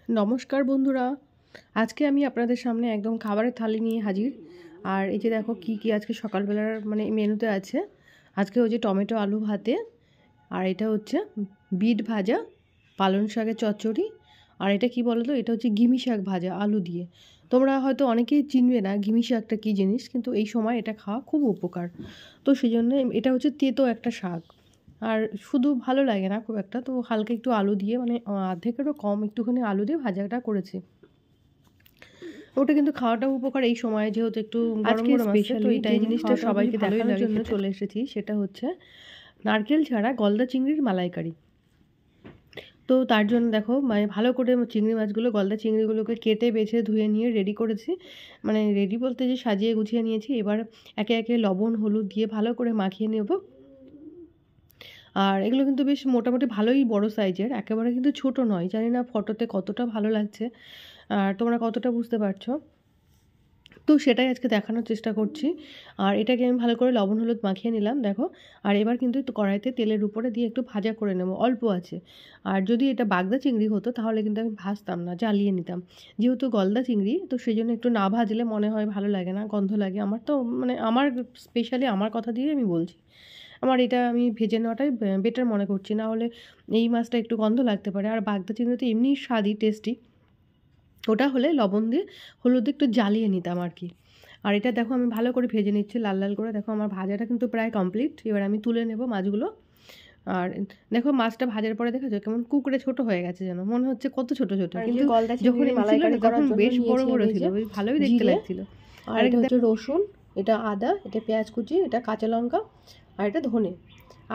নমস্কার বন্ধুরা, আজকে আমি আপনাদের সামনে একদম খাবারের থালি নিয়ে হাজির। আর এই যে দেখো কি কি আজকে সকালবেলার মেনুতে আছে। আজকে হচ্ছে টমেটো আলু ভাতে, আর এটা হচ্ছে বিট ভাজা, পালং শাকের চচ্চড়ি, আর এটা কি বলো তো, এটা হচ্ছে গিমি শাক ভাজা আলু দিয়ে। তোমরা হয়তো অনেকেই চিনবে না গিমি শাকটা কী জিনিস, কিন্তু এই সময় এটা খাওয়া খুব উপকার। তো সেই জন্য এটা হচ্ছে তেতো একটা শাক, আর শুধু ভালো লাগে না খুব একটা, তো হালকা একটু আলু দিয়ে অর্ধেকেরও কম একটুখানি আলু দিয়ে ভাজাটা করেছি। ওটা কিন্তু খাওয়াটা উপকার এই সময়, যেহেতু একটু গরম গরম আসছে, তো এই জিনিসটা সবাইকে দেখানোর জন্য চলে এসেছি। সেটা হচ্ছে নারকেল ছাড়া গলদা চিংড়ির মালাইকারি। তো তার জন্য দেখো ভালো করে চিংড়ি মাছগুলো, গলদা চিংড়িগুলোকে কেটে বেছে ধুয়ে নিয়ে রেডি করেছি। রেডি বলতে যে সাজিয়ে গুছিয়ে নিয়েছি। এবার একে একে লবণ হলুদ দিয়ে ভালো করে মাখিয়ে নেব। আর এগুলো কিন্তু বেশ মোটামুটি ভালোই বড় সাইজের, একেবারে কিন্তু ছোট নয়। জানি না ফটোতে কতটা ভালো লাগছে আর তোমরা কতটা বুঝতে পারছো, তো সেটাই আজকে দেখানোর চেষ্টা করছি। আর এটাকে আমি ভালো করে লবণ হলুদ মাখিয়ে নিলাম দেখো। আর এবার কিন্তু কড়াইতে তেলের উপরে দিয়ে একটু ভাজা করে নেব, অল্প আছে। আর যদি এটা বাগদা চিংড়ি হতো তাহলে কিন্তু আমি ভাজতাম না, জ্বালিয়ে নিতাম। যেহেতু গলদা চিংড়ি, তো সেই জন্য একটু না ভাজলে মনে হয় ভালো লাগে না, গন্ধ লাগে। আমার তো আমার স্পেশালি আমার কথা দিয়ে আমি বলছি, আমার এটা আমি ভেজে নেওয়াটাই বেটার মনে করছি। না হলে এই মাছটা একটু গন্ধ লাগতে পারে। আর বাগদা চিংড়ি তো এমনি স্বাদই, টেস্টি। ওটা হলে লবণ দিয়ে হলুদ দিয়ে একটু জ্বালিয়ে নিতাম আর কি। আর এটা দেখো আমি ভালো করে ভেজে নিচ্ছি লাল লাল করে। দেখো আমার ভাজাটা কিন্তু প্রায় কমপ্লিট। এবার আমি তুলে নেব মাছগুলো। আর দেখো মাছটা ভাজার পরে দেখেছো কেমন কুকড়ে ছোট হয়ে গেছে, যেন মনে হচ্ছে কত ছোট ছোট, কিন্তু যখন এনেছিল না তখন বেশ বড় বড় ছিল, বেশ ভালোই দেখতে লাগছিল। আর এটা হচ্ছে রসুন, এটা আদা, এটা পেঁয়াজ কুচি, এটা কাঁচা লঙ্কা, আর এটা ধনে।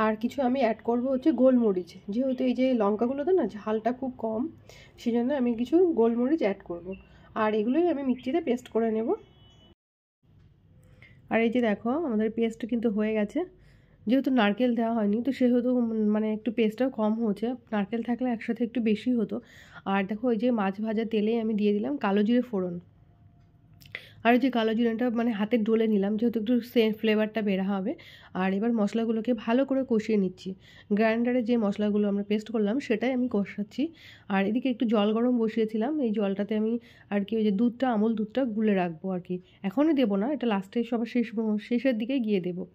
আর কিছু আমি অ্যাড করব হচ্ছে গোলমরিচ, যেহেতু এই যে লঙ্কাগুলোতে না ঝালটা খুব কম, সেই জন্য আমি কিছু গোলমরিচ অ্যাড করব। আর এগুলোই আমি মিক্সিতে পেস্ট করে নেব। আর এই যে দেখো আমাদের পেস্ট কিন্তু হয়ে গেছে। যেহেতু নারকেল দেওয়া হয়নি, তো সেহেতু একটু পেস্টটাও কম হচ্ছে। নারকেল থাকলে একসাথে একটু বেশি হতো। আর দেখো ওই যে মাছ ভাজা তেলেই আমি দিয়ে দিলাম কালো জিরে ফোড়ন। আর ওই যে কালো জিরাটা হাতে ডলে নিলাম, যেহেতু একটু ফ্লেভারটা বের হবে। আর এবার মশলাগুলোকে ভালো করে কষিয়ে নিচ্ছি। গ্রাইন্ডারে যে মশলাগুলো আমরা পেস্ট করলাম সেটাই আমি কষাচ্ছি। আর এদিকে একটু জল গরম বসিয়েছিলাম, এই জলটাতে আমি আর কি ওই যে দুধটা, আমুল দুধটা গুলে রাখবো আর কি। এখনই দেবো না, এটা লাস্টে সবার শেষের দিকে গিয়ে দেবো।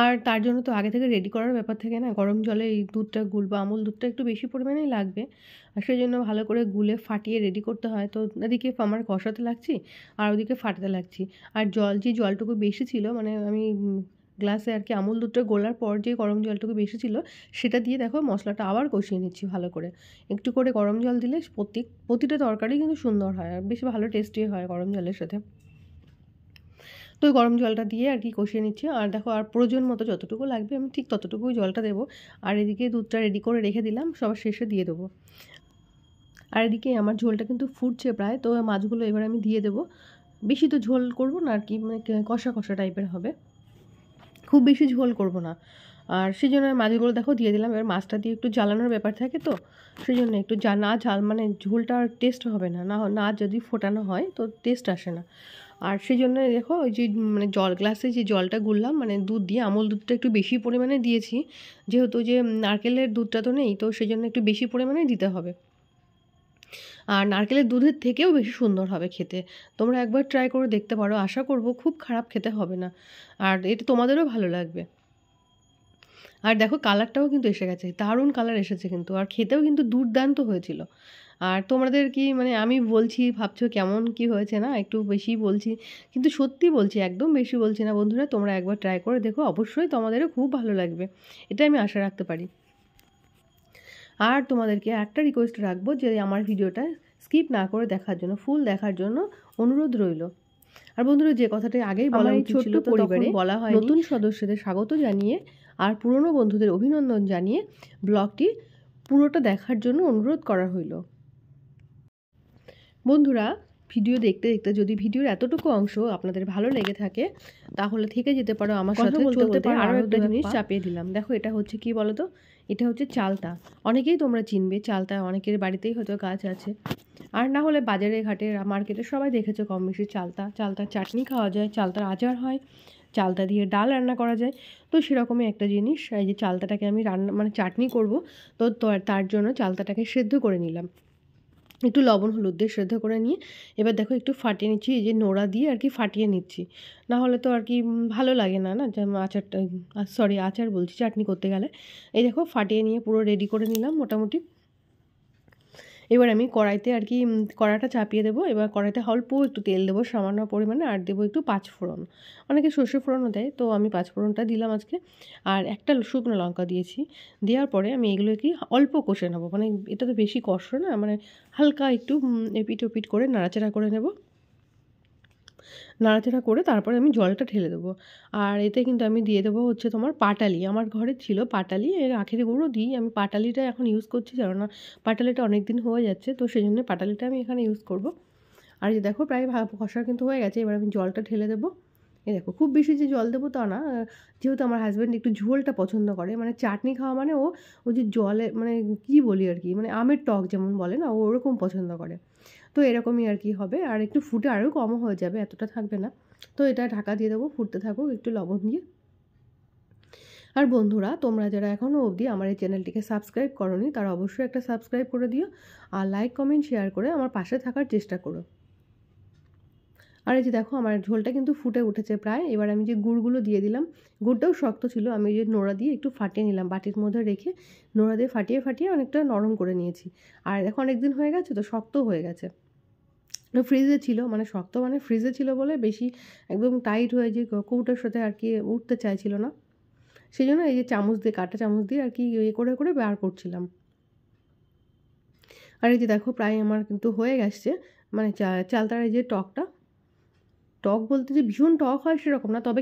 আর তার জন্য তো আগে থেকে রেডি করার ব্যাপার থাকে না, গরম জলে এই দুধটা গুলবো, আমুল দুধটা একটু বেশি পরিমাণেই লাগবে। আর সেই জন্য ভালো করে গুলে ফাটিয়ে রেডি করতে হয়। তো এদিকে আমার কষাতে লাগছি আর ওদিকে ফাটাতে লাগছি। আর যে জলটুকু বেশি ছিল, আমি গ্লাসে আর কি আমুল দুধটা গোলার পর যে গরম জলটুকু বেশি ছিল, সেটা দিয়ে দেখো মশলাটা আবার কষিয়ে নিচ্ছি ভালো করে। একটু করে গরম জল দিলে প্রতিটা তরকারি কিন্তু সুন্দর হয়, আর বেশ ভালো টেস্টি হয় গরম জলের সাথে। তো ওই গরম জলটা দিয়ে আর কি কষিয়ে নিচ্ছি। আর দেখো আর প্রয়োজন মতো যতটুকু লাগবে আমি ঠিক ততটুকুই জলটা দেবো। আর এদিকে দুধটা রেডি করে রেখে দিলাম, সবার শেষে দিয়ে দেবো। আর এদিকে আমার ঝোলটা কিন্তু ফুটছে প্রায়, তো মাছগুলো এবার আমি দিয়ে দেবো। বেশি তো ঝোল করব না আর কি, কষা কষা টাইপের হবে, খুব বেশি ঝোল করব না। আর সেই জন্য মাছগুলো দেখো দিয়ে দিলাম। এবার মাছটা দিয়ে একটু জ্বালানোর ব্যাপার থাকে, তো সেই জন্য একটু না ঝাল, ঝোলটা আর টেস্ট হবে না, না যদি ফোটানো হয় তো টেস্ট আসে না। আর সেই জন্য দেখো ওই যে গ্লাসে যে জলটা গুললাম, দুধ দিয়ে, আমুল দুধটা একটু বেশি পরিমাণে দিয়েছি, যেহেতু যে নারকেলের দুধটা তো নেই, তো সেই জন্য একটু বেশি পরিমাণে দিতে হবে। আর নারকেলের দুধের থেকেও বেশি সুন্দর হবে খেতে। তোমরা একবার ট্রাই করে দেখতে পারো, আশা করব খুব খারাপ খেতে হবে না, আর এটা তোমাদেরও ভালো লাগবে। আর দেখো কালারটাও কিন্তু এসে গেছে, দারুণ কালার এসেছে কিন্তু, আর খেতেও কিন্তু দুর্দান্ত হয়েছিল। আর তোমাদের কি আমি বলছি ভাবছো কেমন কি হয়েছে, না একটু বেশি বলছি, কিন্তু সত্যি বলছি, একদম বেশি বলছি না বন্ধুরা। তোমরা একবার ট্রাই করে দেখো, অবশ্যই তোমাদেরও খুব ভালো লাগবে, এটা আমি আশা রাখতে পারি। আর তোমাদেরকে একটা রিকোয়েস্ট রাখবো, যে আমার ভিডিওটা স্কিপ না করে দেখার জন্য, ফুল দেখার জন্য অনুরোধ রইল। আর বন্ধুরা, যে কথাটা আগেই বলা উচিত ছিল, তো তখন বলা হয়, নতুন সদস্যদের স্বাগত জানিয়ে আর পুরনো বন্ধুদের অভিনন্দন জানিয়ে ব্লগটি পুরোটা দেখার জন্য অনুরোধ করা হইল। বন্ধুরা, ভিডিও দেখতে দেখতে যদি ভিডিওর এতটুকু অংশ আপনাদের ভালো লেগে থাকে, তাহলে থেকে যেতে পারো আমার সাথে, চলতে পারো। আরও একটা জিনিস চাপিয়ে দিলাম, দেখো এটা হচ্ছে কি বলো তো, এটা হচ্ছে চালতা। অনেকেই তোমরা চিনবে চালতা, অনেকের বাড়িতেই হয়তো গাছ আছে, আর না হলে বাজারে ঘাটে মার্কেটে সবাই দেখেছো কম বেশি চালতার চাটনি খাওয়া যায়, চালতার আচার হয়, চালতা দিয়ে ডাল রান্না করা যায়। তো সেরকমই একটা জিনিস, এই যে চালতাটাকে আমি রান্না চাটনি করব, তো তার জন্য চালতাটাকে সেদ্ধ করে নিলাম। একটু লবণ হলুদ দিয়ে সেদ্ধ করে নিয়ে এবার দেখো একটু ফাটিয়ে নিচ্ছি, এই যে নোড়া দিয়ে আর কি ফাটিয়ে নিচ্ছি, না হলে তো আর কি ভালো লাগে না, না যে আচারটা, সরি আচার বলছি, চাটনি করতে গেলে। এই দেখো ফাটিয়ে নিয়ে পুরো রেডি করে নিলাম মোটামুটি। এবার আমি কড়াইতে আর কি কড়াটা চাপিয়ে দেবো। এবার কড়াইতে অল্প একটু তেল দেবো সামান্য পরিমাণে, আর দেবো একটু পাঁচফোড়ন, অনেকে সর্ষে ফোড়নও দেয়, তো আমি পাঁচফোড়নটা দিলাম আজকে। আর একটা শুকনো লঙ্কা দিয়েছি। দেওয়ার পরে আমি এগুলোকে অল্প কষে নেবো, মানে এটা তো বেশি কষো না, মানে হালকা একটু এপিট ওপিট করে নাড়াচাড়া করে নেব। নাড়াচাড়া করে তারপরে আমি জলটা ঢেলে দেবো। আর এতে কিন্তু আমি দিয়ে দেবো হচ্ছে তোমার পাটালি, আমার ঘরে ছিল পাটালি, এর আখের গুঁড়ো দিই, আমি পাটালিটা এখন ইউজ করছি, কেননা পাটালিটা অনেক দিন হয়ে যাচ্ছে, তো সেই জন্য পাটালিটা আমি এখানে ইউজ করব। আর এই দেখো প্রায় কষা কিন্তু হয়ে গেছে, এবার আমি জলটা ঢেলে দেবো। এই দেখো খুব বেশি যে জল দেবো তা না, যেহেতু আমার হাজব্যান্ড একটু ঝোলটা পছন্দ করে, মানে চাটনি খাওয়া মানে ও যে জলে মানে কী বলি আর কি, মানে আমের টক যেমন বলে না, ও ওরকম পছন্দ করে। তো এরকমই আর কি হবে, আর একটু ফুটে আরও কমও হয়ে যাবে, এতটা থাকবে না। তো এটা ঢাকা দিয়ে দেবো, ফুটতে থাকুক একটু লবণ দিয়ে। আর বন্ধুরা, তোমরা যারা এখনও অবধি আমার এই চ্যানেলটিকে সাবস্ক্রাইব করোনি, তারা অবশ্যই একটা সাবস্ক্রাইব করে দিও, আর লাইক কমেন্ট শেয়ার করে আমার পাশে থাকার চেষ্টা করো। আর এই যে দেখো আমার ঝোলটা কিন্তু ফুটে উঠেছে প্রায়। এবার আমি যে গুড়গুলো দিয়ে দিলাম, গুড়টাও শক্ত ছিল, আমি যে নোড়া দিয়ে একটু ফাটিয়ে নিলাম, বাটির মধ্যে রেখে নোড়া দিয়ে ফাটিয়ে ফাটিয়ে অনেকটা নরম করে নিয়েছি। আর এখন অনেক দিন হয়ে গেছে তো শক্ত হয়ে গেছে, ফ্রিজে ছিল, মানে শক্ত মানে ফ্রিজে ছিল বলে বেশি একদম টাইট হয়ে যে কৌটোর সাথে আর কি উঠতে চাইছিল না, সেই জন্য এই যে চামচ দিয়ে, কাঁটা চামচ দিয়ে আর কি ইয়ে করে করে বার করছিলাম। আর এই যে দেখো প্রায় আমার কিন্তু হয়ে গেছে, মানে চালতার এই যে টকটা, টক বলতে যে ভীষণ টক হয় সেরকম না, তবে